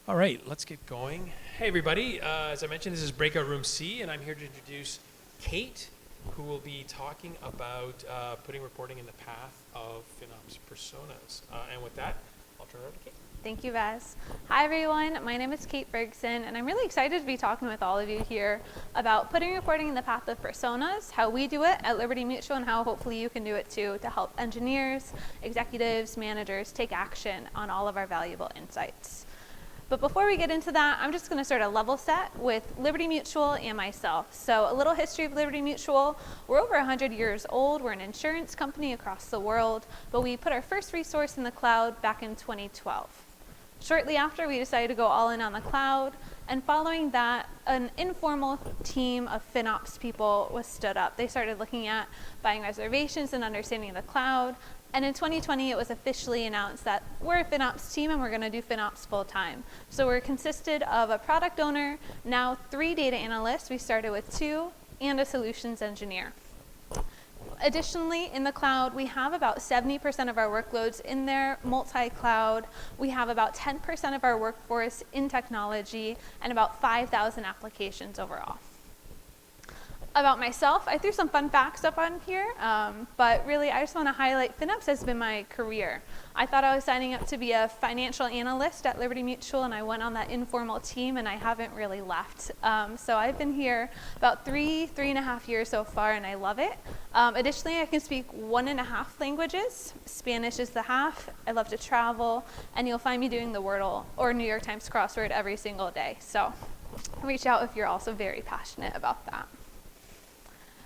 All right, let's get going. Hey everybody, as I mentioned, this is Breakout Room C, and I'm here to introduce Kate, who will be talking about putting reporting in the path of FinOps personas. And with that, I'll turn it over to Kate. Thank you, Vaz. Hi everyone, my name is Kate Ferguson, and I'm really excited to be talking with all of you here about putting reporting in the path of personas, how we do it at Liberty Mutual, and how hopefully you can do it too to help engineers, executives, managers take action on all of our valuable insights. But before we get into that, I'm just going to sort of level set with Liberty Mutual and myself. So a little history of Liberty Mutual. We're over 100 years old. We're an insurance company across the world, but we put our first resource in the cloud back in 2012. Shortly after, we decided to go all in on the cloud, and following that, an informal team of FinOps people was stood up. They started looking at buying reservations and understanding the cloud. And in 2020, it was officially announced that we're a FinOps team and we're going to do FinOps full time. So we're consisted of a product owner, now 3 data analysts, we started with 2, and a solutions engineer. Additionally, in the cloud, we have about 70% of our workloads in there, multi-cloud. We have about 10% of our workforce in technology and about 5,000 applications overall. About myself, I threw some fun facts up on here, but really I just want to highlight FinOps has been my career. I thought I was signing up to be a financial analyst at Liberty Mutual, and I went on that informal team, and I haven't really left. So I've been here about 3.5 years so far, and I love it. Additionally, I can speak 1.5 languages. Spanish is the half. I love to travel, and you'll find me doing the Wordle or New York Times crossword every single day. So reach out if you're also very passionate about that.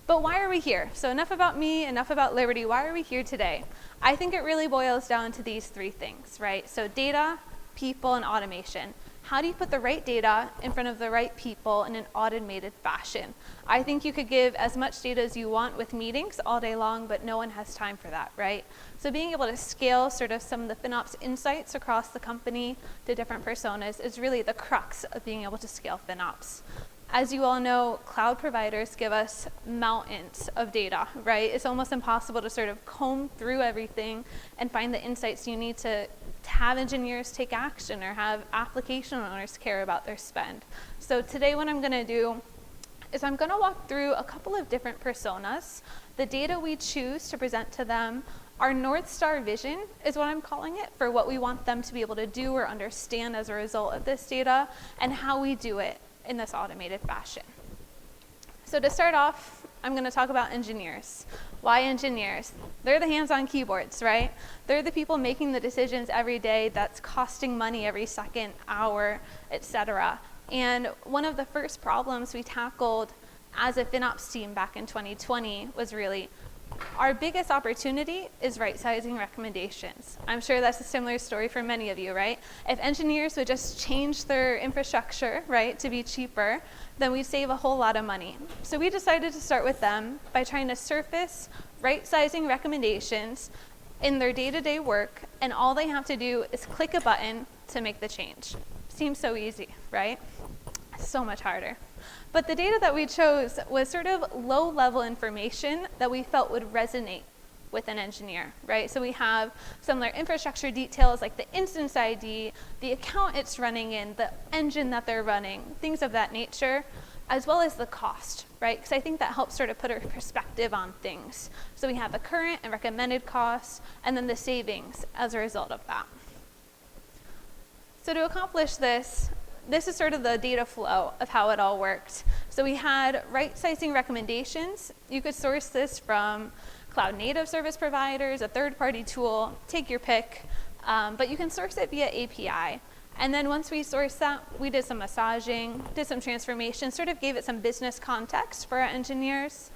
But why are we here? So enough about me, enough about Liberty. Why are we here today? I think it really boils down to these 3 things, right? So data, people, and automation. How do you put the right data in front of the right people in an automated fashion? I think you could give as much data as you want with meetings all day long, but no one has time for that, right? So being able to scale sort of some of the FinOps insights across the company to different personas is really the crux of being able to scale FinOps. As you all know, cloud providers give us mountains of data, right? It's almost impossible to sort of comb through everything and find the insights you need to have engineers take action or have application owners care about their spend. So today what I'm going to do is I'm going to walk through a couple of different personas, the data we choose to present to them, our North Star vision is what I'm calling it for what we want them to be able to do or understand as a result of this data, and how we do it in this automated fashion. So to start off, I'm going to talk about engineers. Why engineers? They're the hands on keyboards, right? They're the people making the decisions every day that's costing money every second, hour, etc. And one of the first problems we tackled as a FinOps team back in 2020 was really our biggest opportunity is right-sizing recommendations. I'm sure that's a similar story for many of you, right? If engineers would just change their infrastructure, right, to be cheaper, then we'd save a whole lot of money. So we decided to start with them by trying to surface right-sizing recommendations in their day-to-day work, and all they have to do is click a button to make the change. Seems so easy, right? So much harder. But the data that we chose was sort of low-level information that we felt would resonate with an engineer, right? So we have some of their infrastructure details like the instance ID, the account it's running in, the engine that they're running, things of that nature, as well as the cost, right? Because I think that helps sort of put a perspective on things. So we have the current and recommended costs, and then the savings as a result of that. So to accomplish this is sort of the data flow of how it all worked. So we had right-sizing recommendations. You could source this from cloud-native service providers, a third-party tool, take your pick, but you can source it via API. And then once we sourced that, we did some massaging, did some transformation, sort of gave it some business context for our engineers.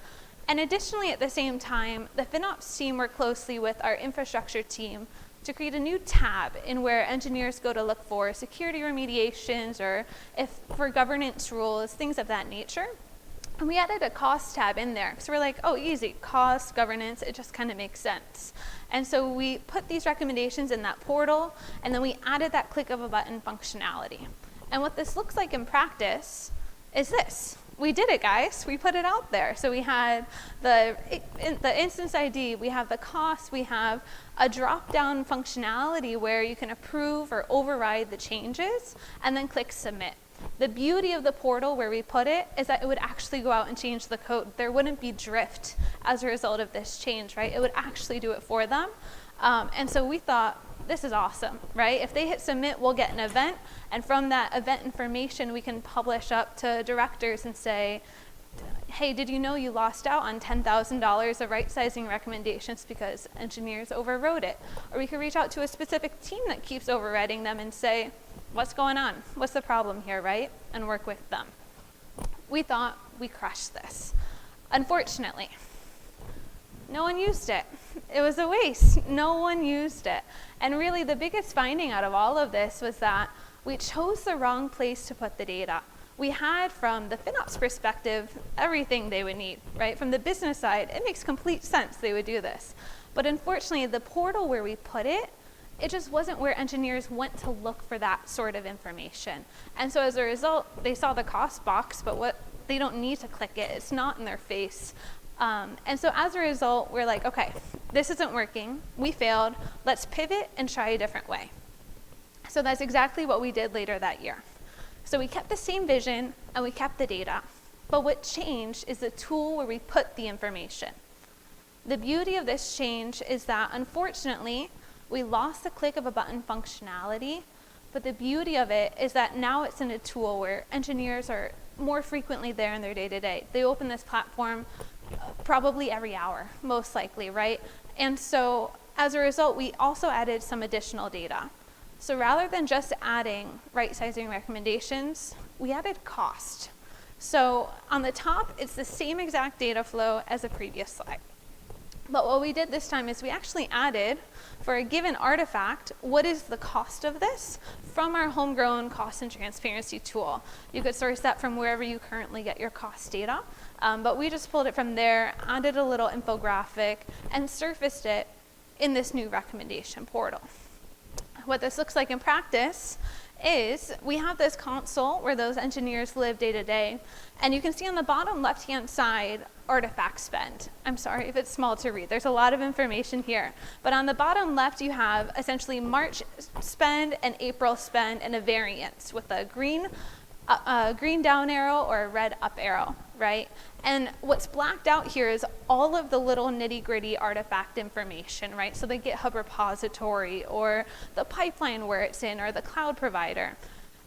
And additionally, at the same time, the FinOps team worked closely with our infrastructure team to create a new tab in where engineers go to look for security remediations or if for governance rules, things of that nature. And we added a cost tab in there. So we're like, oh, easy, cost, governance, it just kind of makes sense. And so we put these recommendations in that portal, and then we added that click of a button functionality. And what this looks like in practice is this. we did it, guys. We put it out there. So we had the instance ID, we have the cost, we have a drop-down functionality where you can approve or override the changes and then click submit. The beauty of the portal where we put it is that it would actually go out and change the code. There wouldn't be drift as a result of this change, right? It would actually do it for them. And so we thought, this is awesome, right? If they hit submit, we'll get an event, and from that event information, we can publish up to directors and say, hey, did you know you lost out on $10,000 of right-sizing recommendations because engineers overrode it? Or we could reach out to a specific team that keeps overriding them and say, what's going on? What's the problem here, right? And work with them. We thought we crushed this. Unfortunately, no one used it. It was a waste. No one used it. And really the biggest finding out of all of this was that we chose the wrong place to put the data. We had, from the FinOps perspective, everything they would need, right? From the business side, it makes complete sense they would do this. But unfortunately, the portal where we put it, it just wasn't where engineers went to look for that sort of information. And so as a result, they saw the cost box, but they don't need to click it. It's not in their face. And so as a result, we're like, okay, this isn't working. We failed. Let's pivot and try a different way. So that's exactly what we did later that year. So we kept the same vision and we kept the data. But what changed is the tool where we put the information. The beauty of this change is that, unfortunately, we lost the click of a button functionality, but the beauty of it is that now it's in a tool where engineers are more frequently there in their day-to-day. They open this platform probably every hour, most likely, right? And so as a result, we also added some additional data. So rather than just adding right-sizing recommendations, we added cost. So on the top, it's the same exact data flow as the previous slide. But what we did this time is we actually added, for a given artifact, what is the cost of this from our homegrown cost and transparency tool. You could source that from wherever you currently get your cost data. But we just pulled it from there, added a little infographic, and surfaced it in this new recommendation portal. What this looks like in practice is we have this console where those engineers live day to day, and you can see on the bottom left-hand side, artifact spend. I'm sorry if it's small to read. There's a lot of information here. But on the bottom left, you have essentially March spend and April spend and a variance with a green down arrow or a red up arrow, right? And what's blacked out here is all of the little nitty-gritty artifact information, right? So the GitHub repository or the pipeline where it's in or the cloud provider.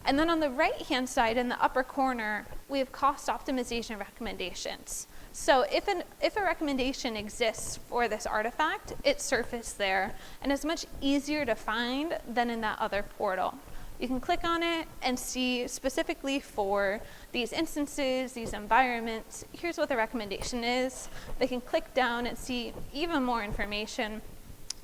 And then on the right-hand side in the upper corner, we have cost optimization recommendations. So if a recommendation exists for this artifact, it's surfaced there, and it's much easier to find than in that other portal. You can click on it and see specifically for these instances, these environments, here's what the recommendation is. They can click down and see even more information.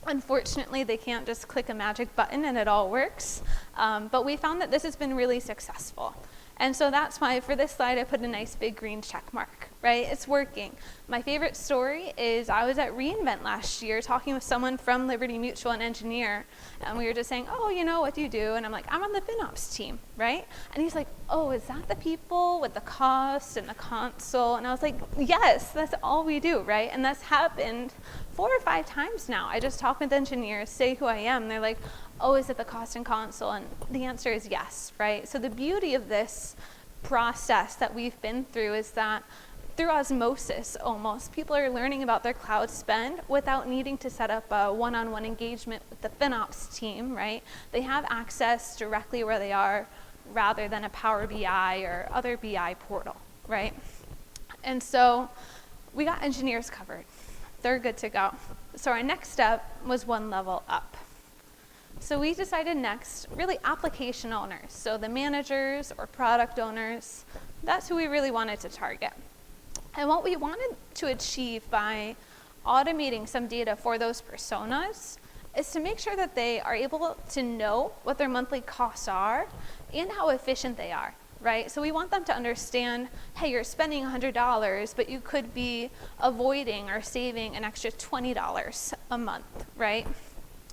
Unfortunately, they can't just click a magic button and it all works. But we found that this has been really successful. And so that's why for this slide, I put a nice big green check mark, right? It's working. My favorite story is I was at reInvent last year talking with someone from Liberty Mutual, an engineer, and we were just saying, oh, you know, what do you do? And I'm like, I'm on the FinOps team, right? And he's like, oh, is that the people with the cost and the console? And I was like, yes, that's all we do, right? And that's happened 4 or 5 times now. I just talk with engineers, say who I am, and they're like, oh, is it the cost and console? And the answer is yes, right? So the beauty of this process that we've been through is that through osmosis almost, people are learning about their cloud spend without needing to set up a one-on-one engagement with the FinOps team, right? They have access directly where they are rather than a Power BI or other BI portal, right? And so we got engineers covered. They're good to go. So our next step was one level up. So we decided next, really application owners. So the managers or product owners, that's who we really wanted to target. And what we wanted to achieve by automating some data for those personas is to make sure that they are able to know what their monthly costs are and how efficient they are, right? So we want them to understand, hey, you're spending $100, but you could be avoiding or saving an extra $20 a month, right?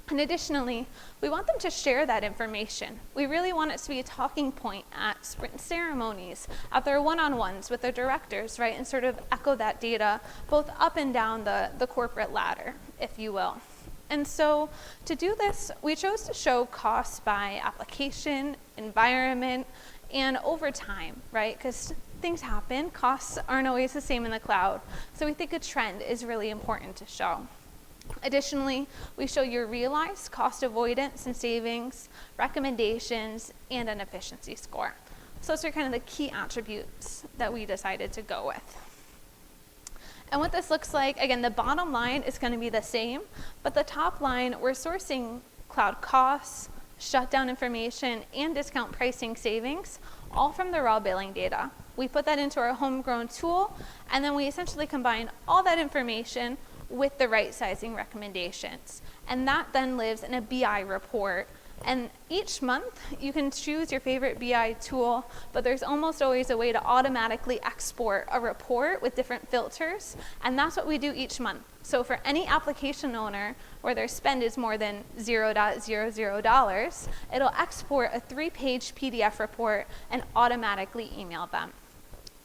And additionally, we want them to share that information. We really want it to be a talking point at sprint ceremonies, at their one-on-ones with their directors, right? And sort of echo that data both up and down the corporate ladder, if you will. And so to do this, we chose to show costs by application, environment, and over time, right? Because things happen, costs aren't always the same in the cloud. So we think a trend is really important to show. Additionally, we show your realized cost avoidance and savings, recommendations, and an efficiency score. So those are kind of the key attributes that we decided to go with. And what this looks like, again, the bottom line is going to be the same, but the top line, we're sourcing cloud costs, shutdown information, and discount pricing savings, all from the raw billing data. We put that into our homegrown tool, and then we essentially combine all that information with the right sizing recommendations. And that then lives in a BI report. And each month, you can choose your favorite BI tool, but there's almost always a way to automatically export a report with different filters, and that's what we do each month. So for any application owner where their spend is more than $0.00, it'll export a 3-page PDF report and automatically email them.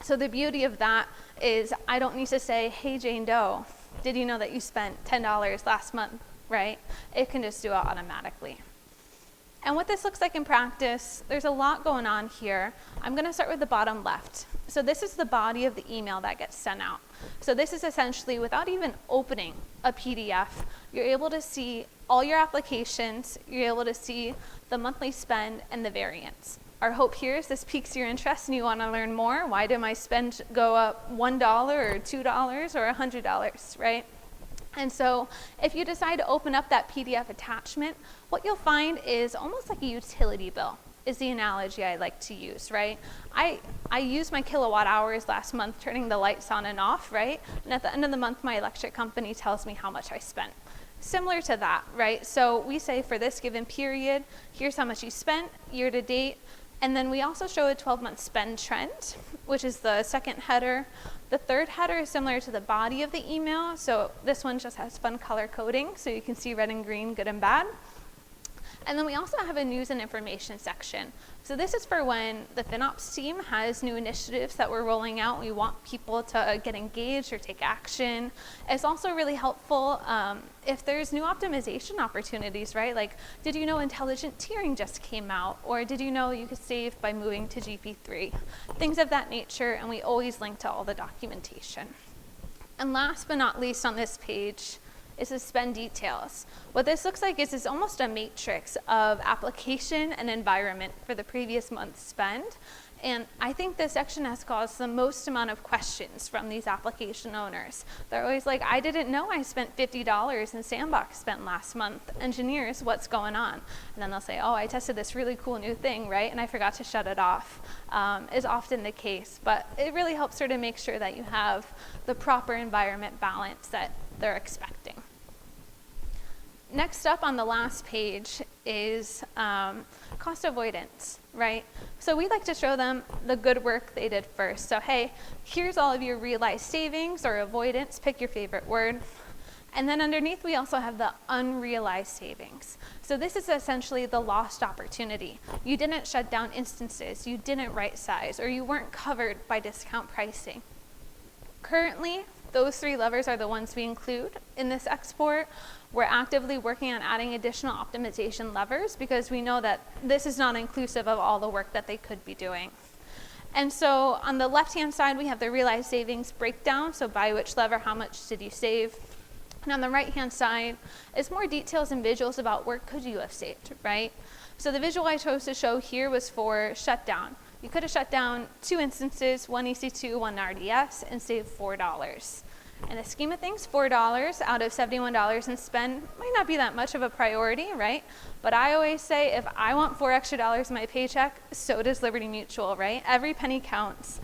So the beauty of that is I don't need to say, hey, Jane Doe, did you know that you spent $10 last month, right? It can just do it automatically. And what this looks like in practice, there's a lot going on here. I'm going to start with the bottom left. So this is the body of the email that gets sent out. So this is essentially, without even opening a PDF, you're able to see all your applications, you're able to see the monthly spend and the variance. Our hope here is this piques your interest and you want to learn more. Why did my spend go up $1 or $2 or $100, right? And so if you decide to open up that PDF attachment, what you'll find is almost like a utility bill is the analogy I like to use, right? I used my kilowatt hours last month turning the lights on and off, right? And at the end of the month, my electric company tells me how much I spent. Similar to that, right? So we say for this given period, here's how much you spent year to date. And then we also show a 12-month spend trend, which is the second header. The third header is similar to the body of the email. So this one just has fun color coding, so you can see red and green, good and bad. And then we also have a news and information section. So this is for when the FinOps team has new initiatives that we're rolling out. We want people to get engaged or take action. It's also really helpful if there's new optimization opportunities, right? Like, did you know intelligent tiering just came out? Or did you know you could save by moving to GP3? Things of that nature, and we always link to all the documentation. And last but not least on this page is the spend details. What this looks like is almost a matrix of application and environment for the previous month's spend. And I think this section has caused the most amount of questions from these application owners. They're always like, I didn't know I spent $50 in Sandbox spent last month. Engineers, what's going on? And then they'll say, oh, I tested this really cool new thing, right? And I forgot to shut it off, is often the case. But it really helps sort of make sure that you have the proper environment balance that they're expecting. Next up on the last page is cost avoidance, right? So we like to show them the good work they did first. So hey, here's all of your realized savings or avoidance, pick your favorite word. And then underneath we also have the unrealized savings. So this is essentially the lost opportunity. You didn't shut down instances, you didn't right size, or you weren't covered by discount pricing. Currently, those 3 levers are the ones we include in this export. We're actively working on adding additional optimization levers because we know that this is not inclusive of all the work that they could be doing. And so on the left-hand side, we have the realized savings breakdown. So by which lever, how much did you save? And on the right-hand side is more details and visuals about where could you have saved, right? So the visual I chose to show here was for shutdown. You could have shut down 2 instances, one EC2, one RDS, and saved $4. In the scheme of things, $4 out of $71 in spend might not be that much of a priority, right? But I always say if I want $4 extra in my paycheck, so does Liberty Mutual, right? Every penny counts,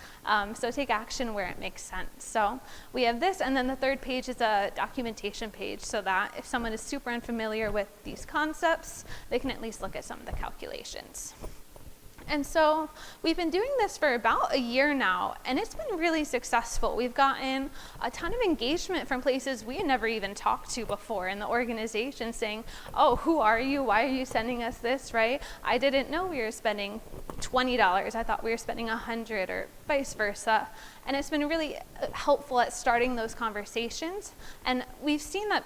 so take action where it makes sense. So we have this, and then the third page is a documentation page so that if someone is super unfamiliar with these concepts, they can at least look at some of the calculations. And so we've been doing this for about a year now, and it's been really successful. We've gotten a ton of engagement from places we had never even talked to before in the organization saying, oh, who are you? Why are you sending us this, right? I didn't know we were spending $20. I thought we were spending $100 or vice versa. And it's been really helpful at starting those conversations. And we've seen that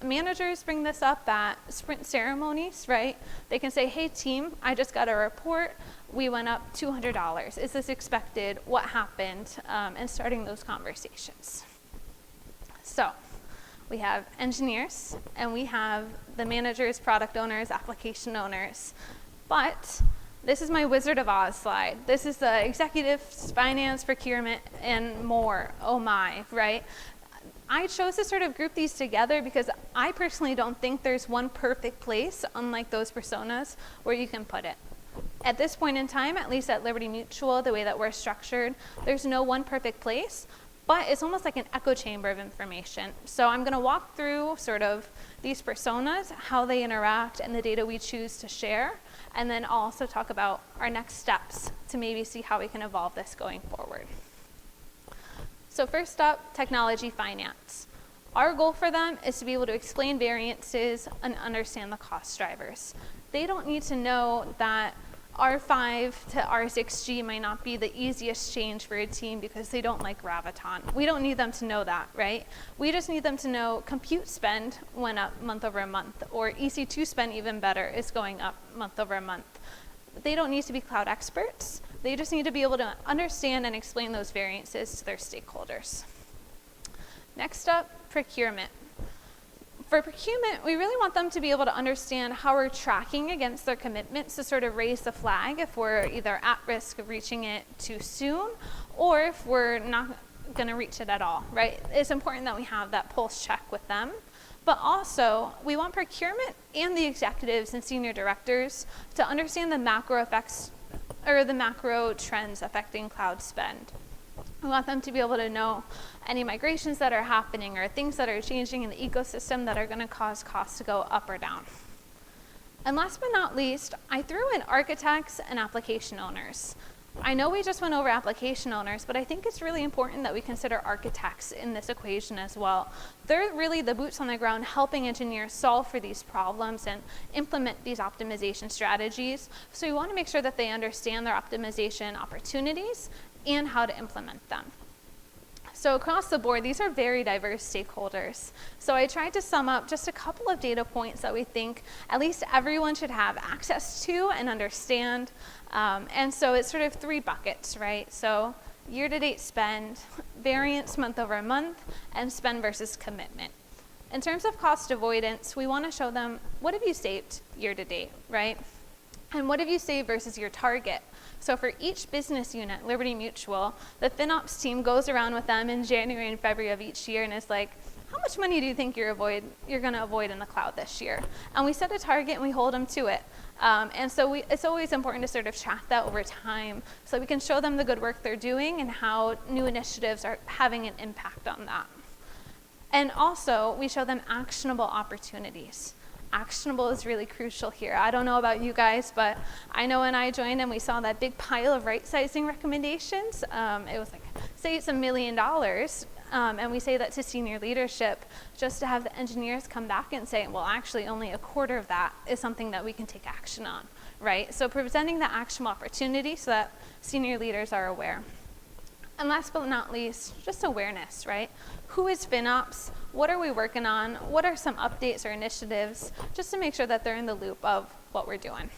managers bring this up at sprint ceremonies, right? They can say, hey team, I just got a report. We went up $200. Is this expected? What happened? And starting those conversations. So we have engineers and we have the managers, product owners, application owners. But this is my Wizard of Oz slide. This is the executives, finance, procurement, and more. Oh my, right? I chose to sort of group these together because I personally don't think there's one perfect place, unlike those personas, where you can put it. At this point in time, at least at Liberty Mutual, the way that we're structured, there's no one perfect place, but it's almost like an echo chamber of information. So I'm gonna walk through sort of these personas, how they interact, and the data we choose to share, and then I'll also talk about our next steps to maybe see how we can evolve this going forward. So first up, technology finance. Our goal for them is to be able to explain variances and understand the cost drivers. They don't need to know that R5 to R6G might not be the easiest change for a team because they don't like Graviton. We don't need them to know that, right? We just need them to know compute spend went up month over month, or EC2 spend, even better, is going up month over month. They don't need to be cloud experts. They just need to be able to understand and explain those variances to their stakeholders. Next up, procurement. For procurement, we really want them to be able to understand how we're tracking against their commitments to sort of raise the flag if we're either at risk of reaching it too soon or if we're not going to reach it at all, right? It's important that we have that pulse check with them. But also, we want procurement and the executives and senior directors to understand the macro effects or the macro trends affecting cloud spend. We want them to be able to know any migrations that are happening or things that are changing in the ecosystem that are going to cause costs to go up or down. And last but not least, I threw in architects and application owners. I know we just went over application owners, but I think it's really important that we consider architects in this equation as well. They're really the boots on the ground helping engineers solve for these problems and implement these optimization strategies. So we want to make sure that they understand their optimization opportunities and how to implement them. So across the board, these are very diverse stakeholders. So I tried to sum up just a couple of data points that we think at least everyone should have access to and understand. And so it's sort of 3 buckets, right? So year-to-date spend, variance month over month, and spend versus commitment. In terms of cost avoidance, we want to show them what have you saved year-to-date, right? And what have you saved versus your target? So for each business unit, Liberty Mutual, the FinOps team goes around with them in January and February of each year and is like, how much money do you think you're going to avoid in the cloud this year? And we set a target and we hold them to it. And so it's always important to sort of track that over time so we can show them the good work they're doing and how new initiatives are having an impact on that. And also, we show them actionable opportunities. Actionable is really crucial here. I don't know about you guys, but I know when I joined and we saw that big pile of right-sizing recommendations, it was like, say it's $1 million, and we say that to senior leadership, just to have the engineers come back and say, well, actually only a quarter of that is something that we can take action on, right? So presenting the actionable opportunity so that senior leaders are aware. And last but not least, just awareness, right? Who is FinOps? What are we working on? What are some updates or initiatives? Just to make sure that they're in the loop of what we're doing.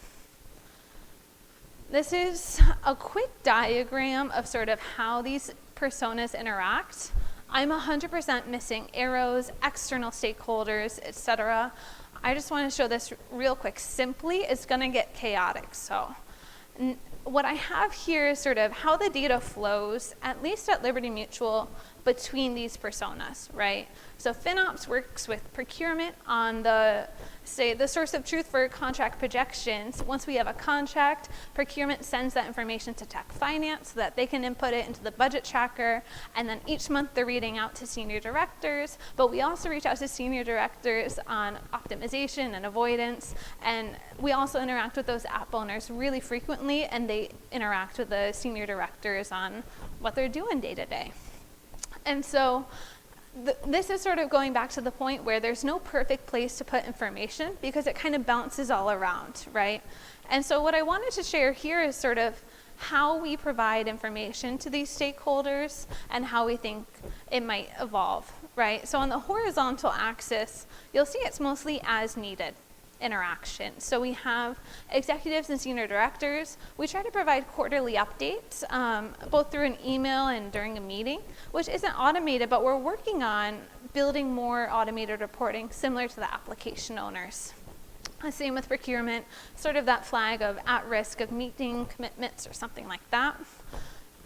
This is a quick diagram of sort of how these personas interact. I'm 100% missing arrows, external stakeholders, etc. I just want to show this real quick. Simply, it's going to get chaotic. So what I have here is sort of how the data flows, at least at Liberty Mutual. between these personas, right? So FinOps works with procurement on the source of truth for contract projections. Once we have a contract, procurement sends that information to tech finance so that they can input it into the budget tracker, and then each month they're reading out to senior directors, but we also reach out to senior directors on optimization and avoidance, and we also interact with those app owners really frequently, and they interact with the senior directors on what they're doing day to day. And so this is sort of going back to the point where there's no perfect place to put information because it kind of bounces all around, right? And so what I wanted to share here is sort of how we provide information to these stakeholders and how we think it might evolve, right? So on the horizontal axis, you'll see it's mostly as needed interaction. So we have executives and senior directors. We try to provide quarterly updates, both through an email and during a meeting, which isn't automated, but we're working on building more automated reporting similar to the application owners. Same with procurement, sort of that flag of at risk of meeting commitments or something like that.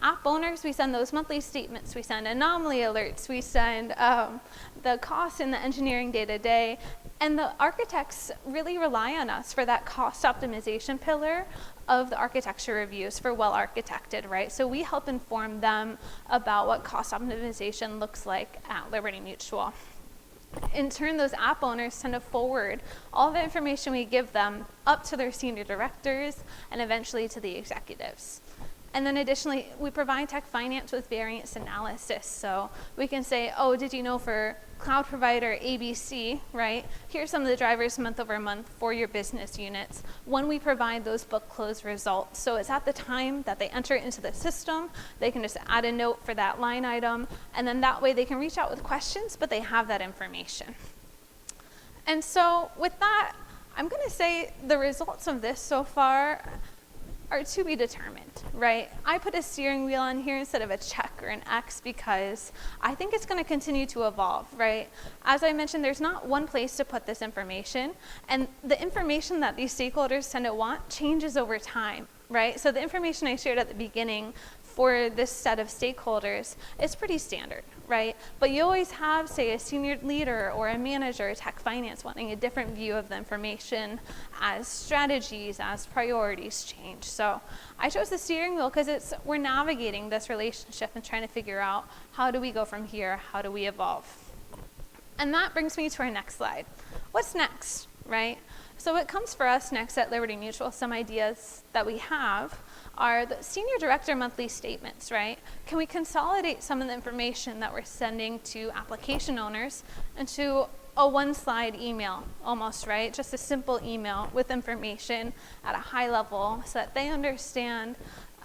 App owners, we send those monthly statements, we send anomaly alerts, we send the cost and the engineering day to day, and the architects really rely on us for that cost optimization pillar of the architecture reviews for well architected, right? So we help inform them about what cost optimization looks like at Liberty Mutual. In turn, those app owners tend to forward all the information we give them up to their senior directors and eventually to the executives. And then additionally, we provide tech finance with variance analysis. So we can say, oh, did you know for cloud provider ABC, right? Here's some of the drivers month over month for your business units when we provide those book close results. So it's at the time that they enter it into the system, they can just add a note for that line item, and then that way they can reach out with questions, but they have that information. And so with that, I'm going to say the results of this so far are to be determined, right? I put a steering wheel on here instead of a check or an X because I think it's going to continue to evolve, right? As I mentioned, there's not one place to put this information, and the information that these stakeholders tend to want changes over time, right? So the information I shared at the beginning for this set of stakeholders is pretty standard, right? But you always have, say, a senior leader or a manager or tech finance wanting a different view of the information as strategies, as priorities change. So I chose the steering wheel because we're navigating this relationship and trying to figure out how do we go from here, how do we evolve? And that brings me to our next slide. What's next, right? So what comes for us next at Liberty Mutual, some ideas that we have are the senior director monthly statements, right? Can we consolidate some of the information that we're sending to application owners into a one-slide email almost, right? Just a simple email with information at a high level so that they understand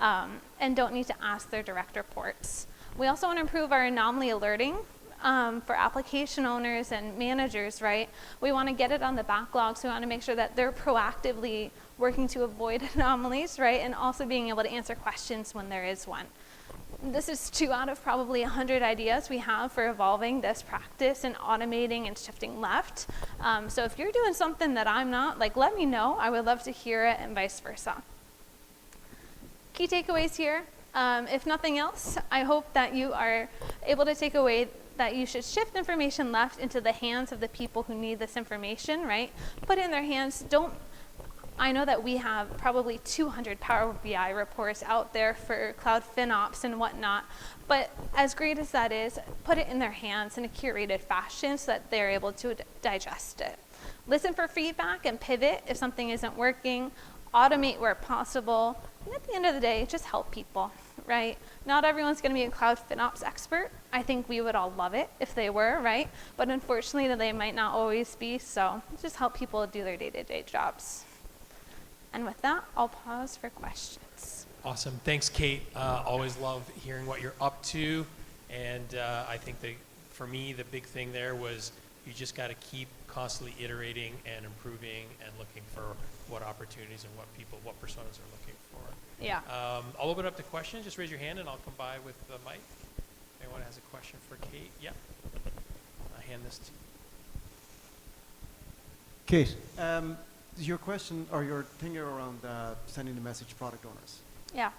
and don't need to ask their direct reports. We also want to improve our anomaly alerting for application owners and managers, right? We want to get it on the backlog, so we want to make sure that they're proactively working to avoid anomalies, right? And also being able to answer questions when there is one. This is 2 out of probably 100 ideas we have for evolving this practice and automating and shifting left. So if you're doing something that I'm not, let me know. I would love to hear it and vice versa. Key takeaways here. If nothing else, I hope that you are able to take away that you should shift information left into the hands of the people who need this information, right? Put it in their hands. I know that we have probably 200 Power BI reports out there for cloud FinOps and whatnot, but as great as that is, put it in their hands in a curated fashion so that they're able to digest it. Listen for feedback and pivot if something isn't working, automate where possible, and at the end of the day, just help people, right? Not everyone's going to be a cloud FinOps expert. I think we would all love it if they were, right? But unfortunately, they might not always be, so just help people do their day-to-day jobs. And with that, I'll pause for questions. Awesome. Thanks, Kate. Always love hearing what you're up to. And I think that for me, the big thing there was you just got to keep constantly iterating and improving and looking for what opportunities and what personas are looking for. Yeah. I'll open up to questions. Just raise your hand and I'll come by with the mic. If anyone has a question for Kate? Yeah. I'll hand this to you. Kate, your question or your thing around sending the message to product owners. Yeah.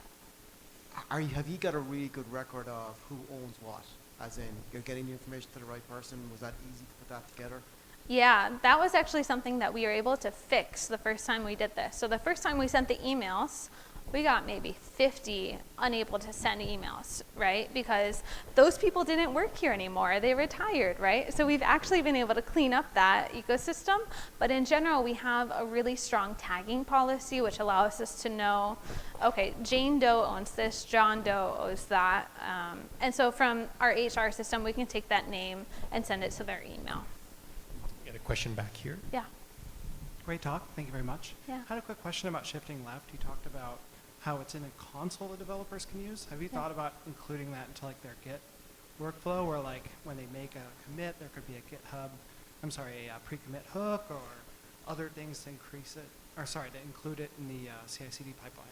Have you got a really good record of who owns what? As in, you're getting the information to the right person. Was that easy to put that together? Yeah, that was actually something that we were able to fix the first time we did this. So the first time we sent the emails, we got maybe 50 unable to send emails, right? Because those people didn't work here anymore. They retired, right? So we've actually been able to clean up that ecosystem. But in general, we have a really strong tagging policy, which allows us to know, okay, Jane Doe owns this, John Doe owns that. And so from our HR system, we can take that name and send it to their email. Got a question back here. Yeah. Great talk. Thank you very much. Yeah. I had a quick question about shifting left. You talked about how it's in a console that developers can use. Have you thought about including that into like their Git workflow, where like when they make a commit, there could be a GitHub, a pre-commit hook or other things to include it in the CI/CD pipeline?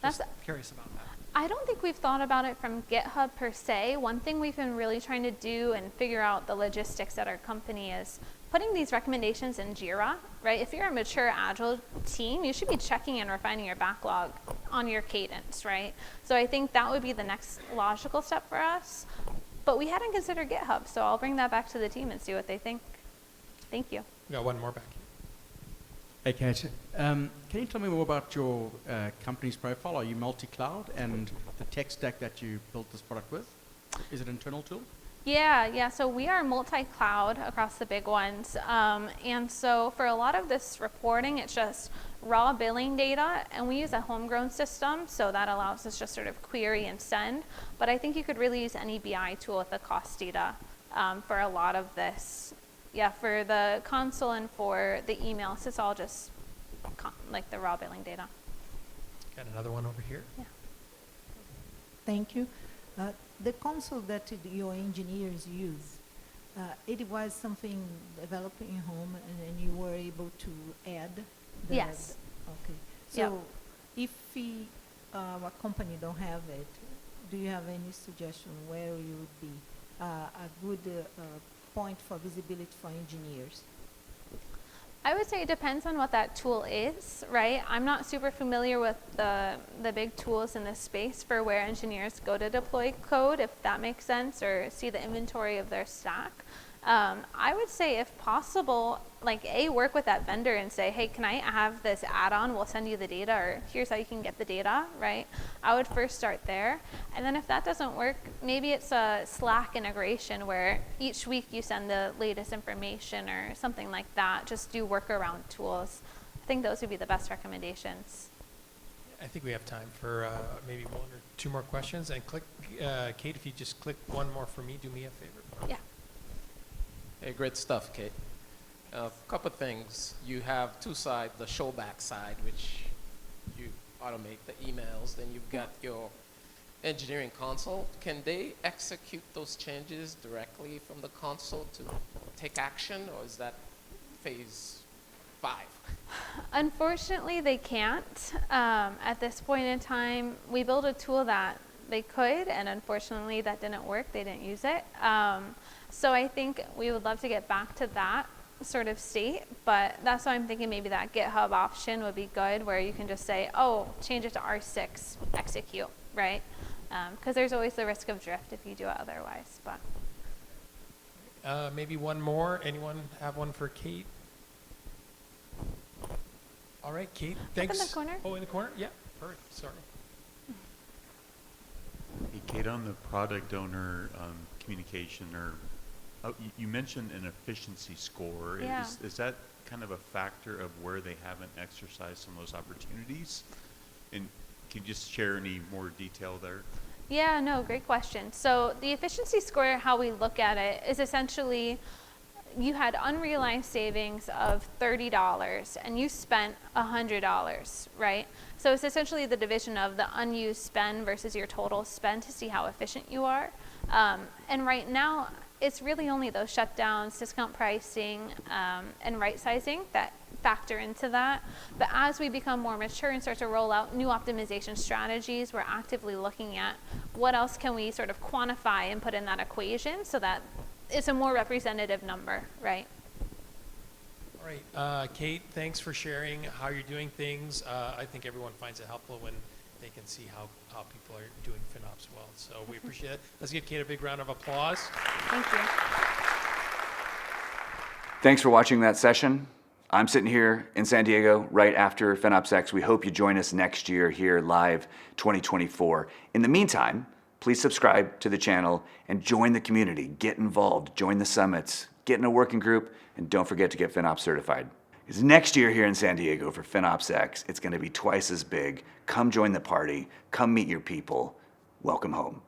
Just curious about that. I don't think we've thought about it from GitHub per se. One thing we've been really trying to do and figure out the logistics at our company is putting these recommendations in Jira, right? If you're a mature Agile team, you should be checking and refining your backlog on your cadence, right? So I think that would be the next logical step for us. But we hadn't considered GitHub, so I'll bring that back to the team and see what they think. Thank you. We got one more back here. Hey, Kate. Can you tell me more about your company's profile? Are you multi-cloud, and the tech stack that you built this product with? Is it an internal tool? Yeah, so we are multi-cloud across the big ones. And so for a lot of this reporting, it's just raw billing data, and we use a homegrown system, so that allows us just sort of query and send. But I think you could really use any BI tool with the cost data for a lot of this. Yeah, for the console and for the emails, it's all just like the raw billing data. Got another one over here. Yeah. Thank you. The console that your engineers use, it was something developed in home, and you were able to add the... Yes. Okay. So if a company don't have it, do you have any suggestion where you would be a good point for visibility for engineers? I would say it depends on what that tool is, right? I'm not super familiar with the big tools in this space for where engineers go to deploy code, if that makes sense, or see the inventory of their stack. I would say if possible, like work with that vendor and say, hey, can I have this add-on? We'll send you the data, or here's how you can get the data, right? I would first start there. And then if that doesn't work, maybe it's a Slack integration where each week you send the latest information or something like that. Just do workaround tools. I think those would be the best recommendations. I think we have time for maybe one or two more questions. And click, Kate, if you just click one more for me, do me a favor. Yeah. Hey, great stuff, Kate. A couple of things. You have two sides, the showback side, which you automate the emails. Then you've got your engineering console. Can they execute those changes directly from the console to take action, or is that phase 5? Unfortunately, they can't. At this point in time, we built a tool that they could, and unfortunately that didn't work. They didn't use it. So I think we would love to get back to that sort of state, but that's why I'm thinking maybe that GitHub option would be good, where you can just say, oh, change it to R6, execute, right? Because there's always the risk of drift if you do it otherwise. But Maybe one more. Anyone have one for Kate? All right, Kate, thanks. Up in the corner. Oh, in the corner? Yeah, perfect, sorry. Hey, Kate, on the product owner communication, or you mentioned an efficiency score. Yeah. Is that kind of a factor of where they haven't exercised some of those opportunities? And can you just share any more detail there? Yeah, no, great question. So the efficiency score, how we look at it, is essentially you had unrealized savings of $30 and you spent $100, right? So it's essentially the division of the unused spend versus your total spend to see how efficient you are. And right now, it's really only those shutdowns, discount pricing, and right sizing that factor into that. But as we become more mature and start to roll out new optimization strategies, we're actively looking at what else can we sort of quantify and put in that equation so that it's a more representative number, right? All right, Kate, thanks for sharing how you're doing things. I think everyone finds it helpful when they can see how people are doing FinOps well. So we appreciate it. Let's give Kate a big round of applause. Thank you. Thanks for watching that session. I'm sitting here in San Diego right after FinOps X. We hope you join us next year here live 2024. In the meantime, please subscribe to the channel and join the community. Get involved, join the summits, get in a working group, and don't forget to get FinOps certified. Because next year here in San Diego for FinOps X, it's going to be twice as big. Come join the party. Come meet your people. Welcome home.